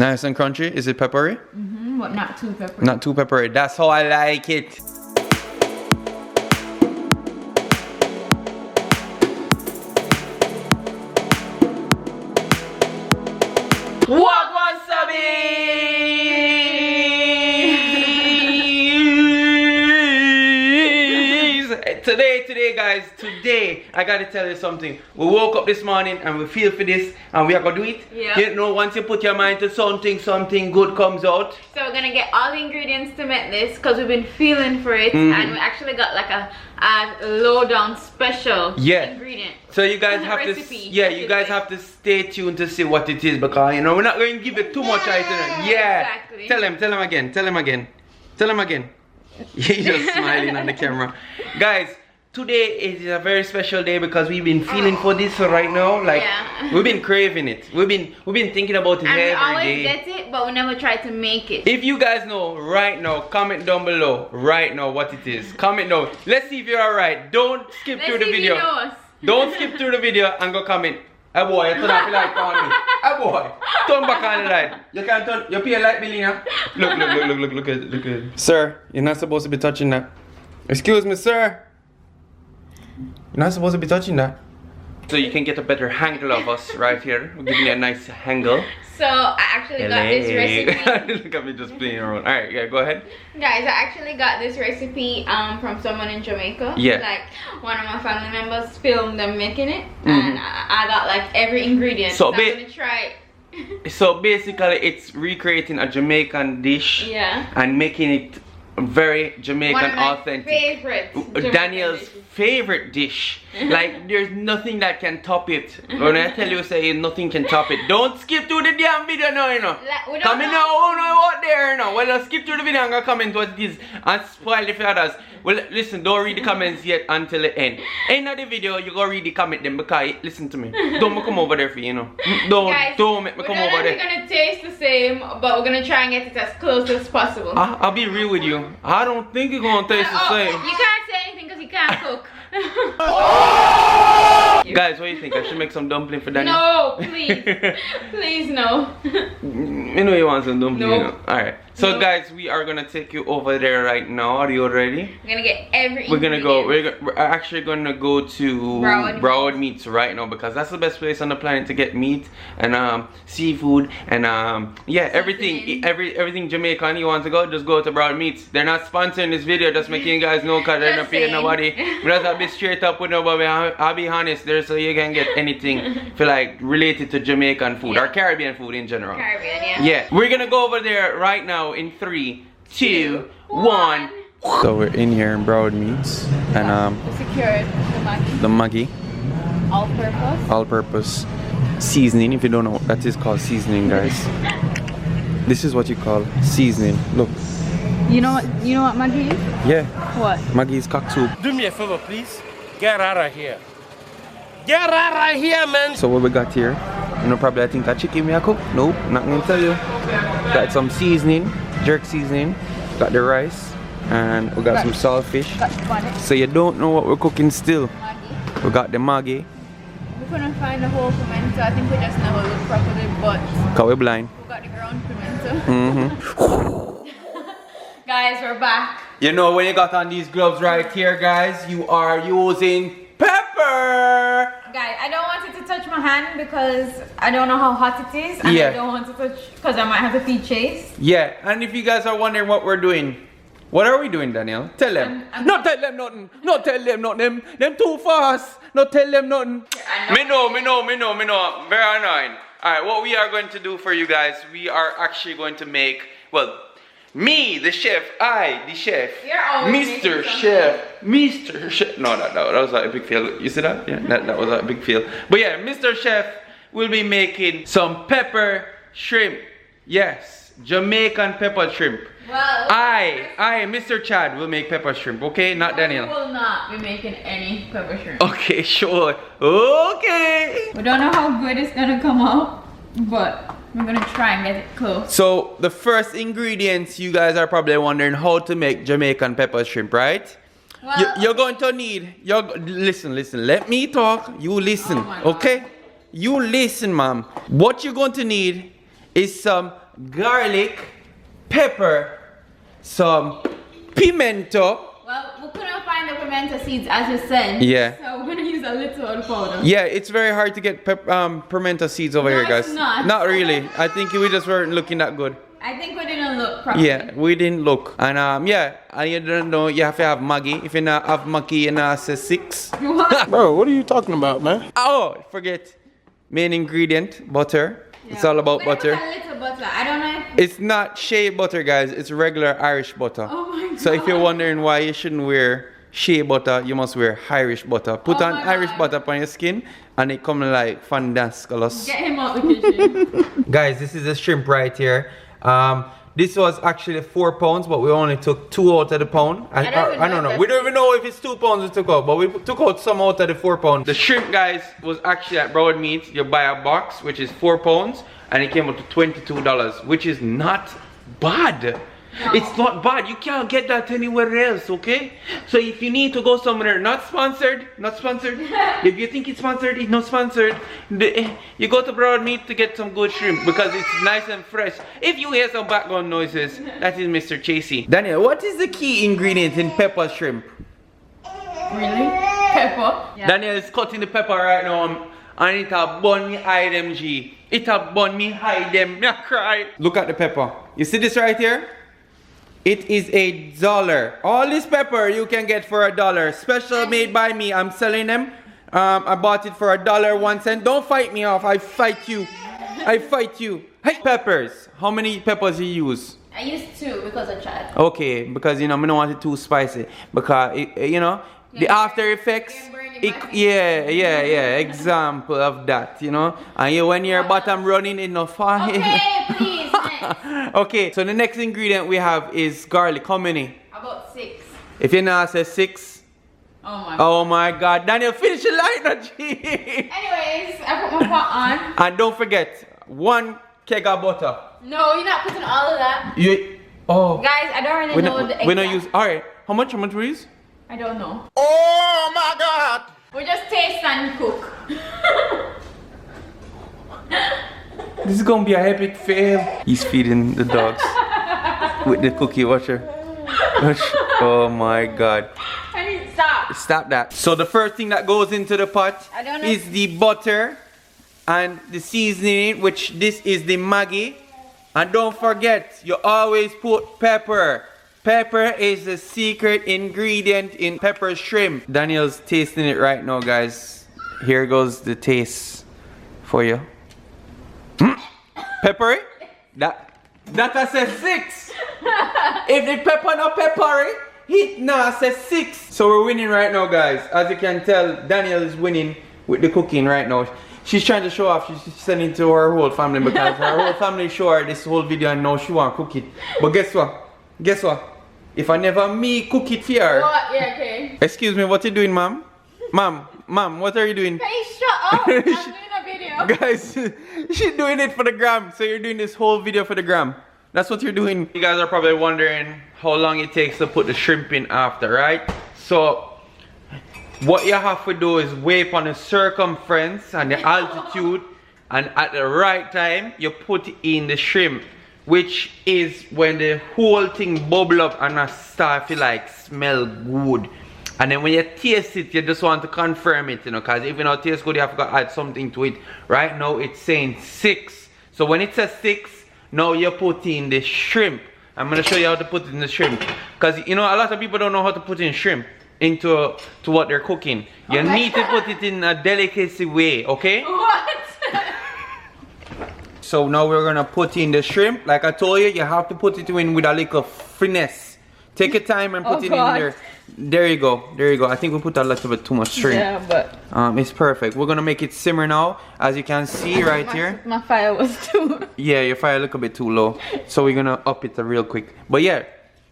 Nice and crunchy. Is it peppery? But not too peppery. Not too peppery. That's how I like it. What Today guys, I gotta tell you something. We woke up this morning and we feel for this and we are gonna do it. Yeah. You know, once you put your mind to something good comes out. So we're gonna get all the ingredients to make this because we've been feeling for it, and we actually got like a low down special ingredient. So you guys have recipe, to, you guys have to stay tuned to see what it is, because you know we're not going to give it too much item. Yeah. Exactly. Tell him again. He's just smiling on the camera. Guys, today is a very special day because we've been feeling for this right now. Like we've been craving it. We've been thinking about it every day. And we always get it, but we never try to make it. If you guys know right now, comment down below right now what it is. Comment down. Let's see if you're alright. Don't skip through the video. Don't skip through the video and go comment. Hey boy, you turn off the light on me. Hey boy, turn back on the light. You can't turn. You pay a light bill here. Look at it. Sir, you're not supposed to be touching that. Excuse me, sir. You're not supposed to be touching that. So you can get a better angle of us right here. We're giving you a nice angle. So I actually got this recipe. Look at me just playing around. Alright, yeah, go ahead. Guys, I actually got this recipe from someone in Jamaica. Yeah. Like one of my family members filmed them making it, and I got like every ingredient. So I'm gonna try it. So basically it's recreating a Jamaican dish. Yeah. And making it very Jamaican, one of my authentic. Favorite Daniel's favorite dish. Like there's nothing that can top it. When I tell you, say nothing can top it. Don't skip through the damn video now, you know. Come in now, oh no, out there, you know. Well, I'll skip through the video and go comment what it is and spoil it for others. Well, listen, don't read the comments yet until the end. End of the video, you go read the comment them, because listen to me. Don't come over there for you know. Don't make me come over there. We're gonna taste the same, but we're gonna try and get it as close as possible. I'll be real with you. I don't think it's gonna taste the same. You can't say anything because you can't cook. Guys, what do you think? I should make some dumpling for Daniel? No, please. Please, no. You know you want some dumpling, no. You know? Alright. So guys, we are gonna take you over there right now. Are you ready? We're gonna get every We're actually gonna go to Broward Meats right now, because that's the best place on the planet to get meat and seafood and yeah, everything Jamaican. You want to go, just go to Broward Meats. They're not sponsoring this video, just making you guys know, because they're not paying nobody. But I'll be straight up with nobody. I'll be honest there, so you can get anything for like related to Jamaican food or Caribbean food in general. Caribbean, yeah. We're gonna go over there right now in 3, 2, 1. So we're in here in Broward Meats and secured the Maggi all-purpose seasoning. If you don't know, that is called seasoning, guys. This is what you call seasoning. Look. You know what Maggi is? Yeah. What? Maggi is cock soup. Do me a favor, please. Get out of here. Get out of here, man. So what we got here? You know, probably I think a chicken we are cook. Nope, not gonna tell you. Got some seasoning, jerk seasoning. Got the rice, and we got some saltfish. So you don't know what we're cooking still. Maggi. We got the Maggi. We couldn't find the whole pimento. I think we just never looked properly, but cause we're blind. we got the ground pimento. Guys, we're back. You know, when you got on these gloves right here, guys, you are using pepper. Guys, I don't want it to touch my hand because I don't know how hot it is, and I don't want to touch because I might have to feed Chase. Yeah, and if you guys are wondering what we're doing, what are we doing, Daniel? Tell them. Not tell them nothing. Not tell them nothing. Them too fast. Not tell them nothing. Me know. Very annoying. Alright, what we are going to do for you guys, we are actually going to make, well, me, the chef, I, the chef, Mr. Chef. No, that was a big fail. You see that? Yeah, that was a big fail. But yeah, Mr. Chef will be making some pepper shrimp. Yes, Jamaican pepper shrimp. Well, I, Mr. Chad, will make pepper shrimp. Okay, not Daniel. We will not be making any pepper shrimp. Okay, sure. Okay. We don't know how good it's gonna come out, but we're gonna try and get it close. So the first ingredients, you guys are probably wondering how to make Jamaican pepper shrimp, right? Well, you're going to need, listen, let me talk, you listen, okay? You listen, mom. What you're going to need is some garlic, pepper, some pimento. Well, we couldn't find the pimento seeds as you said. Yeah. So we're gonna use a little of the powder. Yeah, it's very hard to get pimento seeds over here, guys. It's not. Not really. I think we just weren't looking that good. I think we didn't look properly. Yeah, we didn't look. And yeah, and you don't know, you have to have Maggie. If you not have Maggie, you not say 6. What? Bro, what are you talking about, man? Oh, forget. Main ingredient, butter. Yeah. It's all about butter. A little butter. I don't know if it's not shea butter, guys. It's regular Irish butter. Oh my God. So if you're wondering why you shouldn't wear shea butter, you must wear Irish butter. Put on Irish butter upon your skin and it comes like fandascalus. Get him out the kitchen. Guys, this is the shrimp right here. This was actually 4 pounds, but we only took 2 out of the pound. I don't know. We don't even know if it's 2 pounds we took out, but we took out some out of the 4 pounds. The shrimp, guys, was actually at Broad Meat. You buy a box, which is 4 pounds, and it came up to $22, which is not bad. No. It's not bad. You can't get that anywhere else, okay? So if you need to go somewhere, not sponsored. If you think it's sponsored, it's not sponsored. You go to Broad Meat to get some good shrimp because it's nice and fresh. If you hear some background noises, that is Mr. Chasey. Daniel, what is the key ingredient in pepper shrimp? Really? Pepper? Yeah. Daniel is cutting the pepper right now and it a bun me hide them, G. It a bun me hide them. Me a cry. Look at the pepper. You see this right here? It is $1. All this pepper you can get for $1. Special made by me. I'm selling them. I bought it for $1.01. Don't fight me off. I fight you. I fight you. Hey, peppers. How many peppers you use? I used 2 because of Chad. Okay, because you know I don't want it too spicy. Because you know the after effects. Yeah. Example of that. You know, and you, when your bottom running in no fire. Okay, please. Okay, so the next ingredient we have is garlic. How many? About 6. If you now say 6. Oh my God. Daniel, finish your line, G. Anyways, I put my pot on. And don't forget, 1 keg of butter. No, you're not putting all of that. Guys, I don't really know the exact. We don't use, alright. How much we use? I don't know. Oh my God! We just taste and cook. This is gonna be a epic fail. He's feeding the dogs with the cookie. Watch her. Oh my God. I need to stop. Stop that. So the first thing that goes into the pot is the butter and the seasoning, which this is the Maggi. And don't forget, you always put pepper. Pepper is the secret ingredient in pepper shrimp. Daniel's tasting it right now, guys. Here goes the taste for you. Peppery? That I said 6. If the pepper not peppery, it now says 6. So we're winning right now, guys. As you can tell, Daniel is winning with the cooking right now. She's trying to show off. She's sending it to her whole family because her whole family show her this whole video and now she want to cook it. But guess what? Guess what? If I never me cook it for her. What? Yeah, okay. Excuse me, what you doing, ma'am? Ma'am, what are you doing? Hey, shut up. I'm doing a video. Guys, she's doing it for the gram. So you're doing this whole video for the gram. That's what you're doing. You guys are probably wondering how long it takes to put the shrimp in after, right? So what you have to do is wait on the circumference and the altitude, and at the right time you put in the shrimp, which is when the whole thing bubble up and I start to like smell good. And then when you taste it, you just want to confirm it, you know, because if you don't taste good, you have to add something to it. Right now it's saying 6. So when it says 6, now you put in the shrimp. I'm gonna show you how to put in the shrimp, because you know a lot of people don't know how to put in shrimp into what they're cooking. You need to put it in a delicacy way, okay? What? So now we're gonna put in the shrimp. Like I told you, you have to put it in with a little finesse. Take your time and put it in there. There you go. There you go. I think we put a little bit too much shrimp. Yeah, but it's perfect. We're gonna make it simmer now, as you can see right here. My fire was too. Yeah, your fire a little bit too low. So we're gonna up it real quick. But yeah,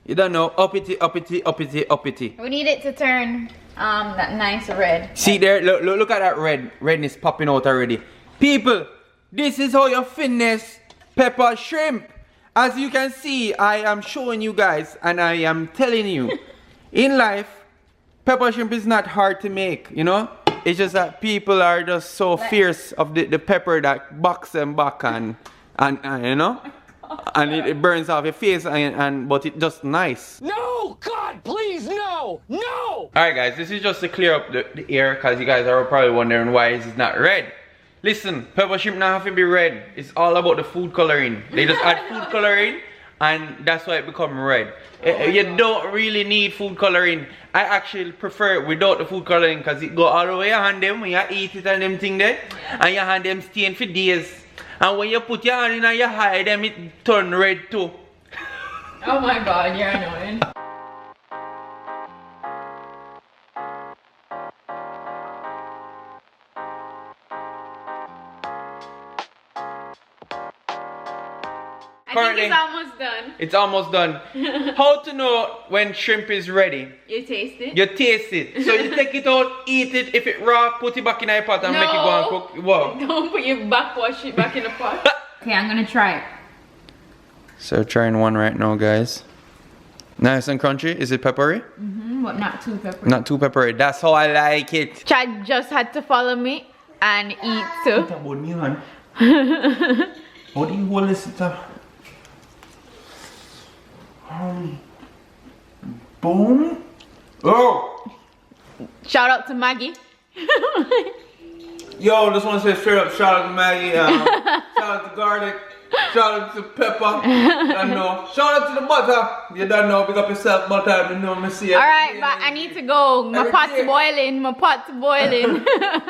you don't know. Up it, up it, up it, up it. We need it to turn that nice red. See there? Look at that red. Redness popping out already. People, this is how you finesse pepper shrimp. As you can see, I am showing you guys and I am telling you, in life, pepper shrimp is not hard to make, you know? It's just that people are just so fierce of the pepper that box them back and you know? And it burns off your face, but it's just nice. No! God, please, no! No! Alright guys, this is just to clear up the air, because you guys are probably wondering why it's not red. Listen, pepper shrimp not have to be red. It's all about the food coloring. They just add food coloring, and that's why it become red. You don't really need food coloring. I actually prefer it without the food coloring, because it go all the way your hand them when you eat it and them thing there, and your hand them stain for days. And when you put your hand in and you hide them, it turn red too. Oh my god, you're annoying. I think it's almost done. It's almost done. How to know when shrimp is ready? You taste it? You taste it. So you take it out, eat it. If it raw, put it back in a pot and make it go and cook. Whoa. Don't put your wash it back in the pot. Okay, I'm gonna try it. So trying one right now, guys. Nice and crunchy. Is it peppery? But not too peppery. Not too peppery. That's how I like it. Chad just had to follow me and eat too. What about me, man? How do you hold this stuff? Boom. Oh. Shout out to Maggie. Yo, just want to say straight up shout out to Maggie. Shout out to garlic. Shout out to pepper. I know. Shout out to the butter. You don't know. Pick up yourself butter. You know me see it. Alright, but I need to go. My pot's boiling. My pot's boiling.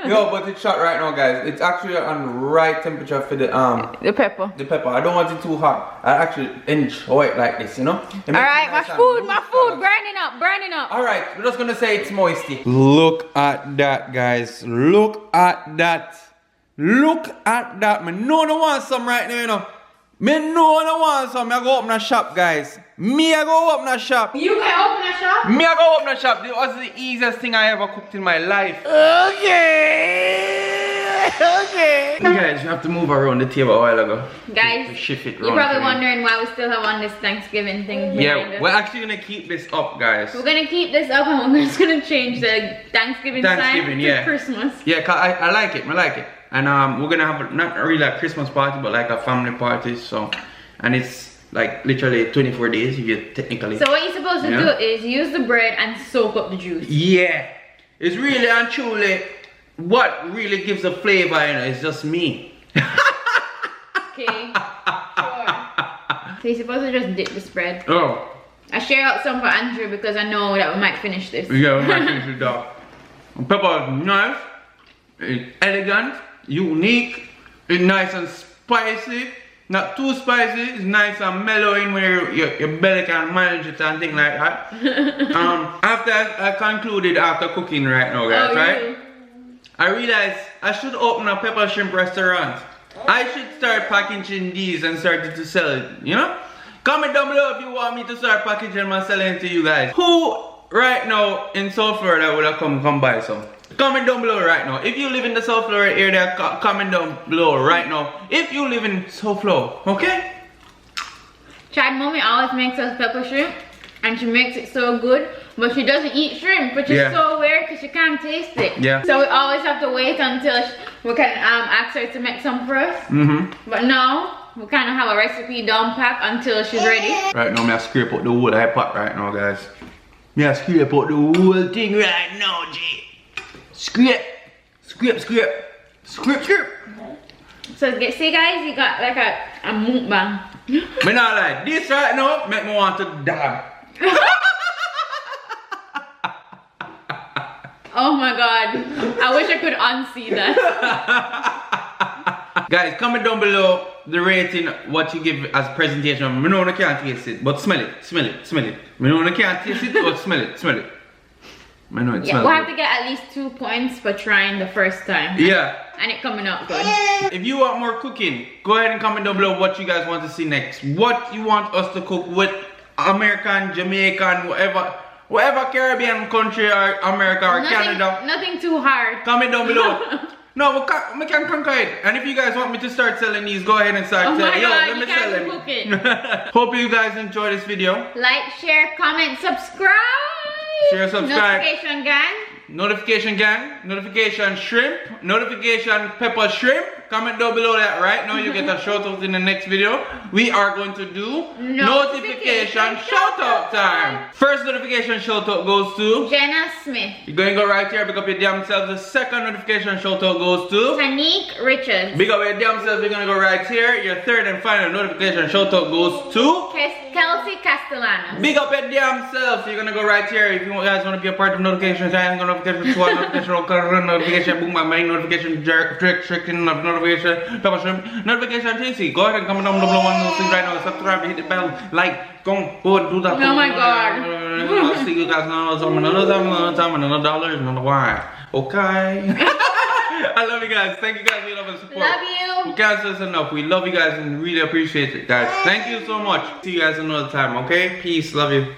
Yo, but it's shot right now, guys. It's actually on the right temperature for the pepper. The pepper. I don't want it too hot. I actually enjoy it like this, you know. Alright, my food burning up. Alright, we're just gonna say it's moisty. Look at that, guys. Look at that. Look at that. Me know I want some right now, you know. Me know I want some. I go open a shop, guys. I go open a shop. You can open a shop? I go open a shop. This was the easiest thing I ever cooked in my life. Okay. You guys, you have to move around the table a while ago. Guys, shift it you're probably wondering why we still have on this Thanksgiving thing. Yeah, we're actually gonna keep this up, guys. We're gonna keep this up and we're just gonna change the Thanksgiving sign to Christmas. Yeah, cause I like it. I like it. And we're gonna have not really a Christmas party, but like a family party. So, and it's like literally 24 days if you technically. So what you're supposed to do is use the bread and soak up the juice. Yeah, it's really and truly what really gives the flavor. You know, it's just me. Okay. Sure. So you're supposed to just dip the spread. Oh. I share out some for Andrew because I know that we might finish this. Yeah, we might finish it off. Pepper is nice. It's elegant. Unique, it's nice and spicy, not too spicy, it's nice and mellow in where your belly can manage it and things like that. After I concluded after cooking right now, guys, right? I realized I should open a pepper shrimp restaurant. I should start packaging these and start to sell it, you know? Comment down below if you want me to start packaging them and selling it to you guys. Who right now in South Florida would have come buy some? Comment down below right now. If you live in the South Florida area, comment down below right now. If you live in South Florida, okay? Chad mommy always makes us pepper shrimp and she makes it so good, but she doesn't eat shrimp, which is so weird because she can't taste it. Yeah. So we always have to wait until we can ask her to make some for us. But now we kind of have a recipe down pat until she's ready. Right now, I'm gonna scrape out the whole pot right now, guys. Yeah, scrape out the whole thing right now, G. Scrape. So see guys, you got like a mukbang. Me not like this right now, make me want to dab. Oh my god, I wish I could unsee that. Guys, comment down below the rating, what you give as presentation. I know I can't taste it, but smell it. I know I can't taste it, but smell it. I know it smells we'll have to get at least 2 points for trying the first time. Yeah. And it coming out good. If you want more cooking, go ahead and comment down below what you guys want to see next. What you want us to cook with American, Jamaican, whatever Caribbean country or America or Canada. Nothing too hard. Comment down below. No, we can conquer it. And if you guys want me to start selling these, go ahead and start selling. Yo, let me sell them. Cook it. Hope you guys enjoy this video. Like, share, comment, subscribe. Share, subscribe. Notification gang. notification gang, notification shrimp, notification pepper shrimp. Comment down below that right now. You get a shout out in the next video. We are going to do notification shout out time. First notification shout out goes to Jenna Smith. You're going to go right here, pick up your damn self. The second notification shout out goes to Tanique Richards. big up your damn self. You're going to go right here. Your third and final notification shout out goes to Kelsey Castellanos. big up your damn self. You're gonna go right here. If you guys want to be a part of notifications, I'm gonna notification SWAT, notification boom, my main notification jerk, trick, notification pepper shrimp, notification TC. Go ahead and comment down below on those things right now. Subscribe, hit the bell, like, go do that. Oh my god. I'll see you guys another time, another dollar, another why. Okay. I love you guys. Thank you guys for your love and support. Love you. We can't say this enough. We love you guys and really appreciate it, guys. Thank you so much. See you guys another time, okay? Peace. Love you.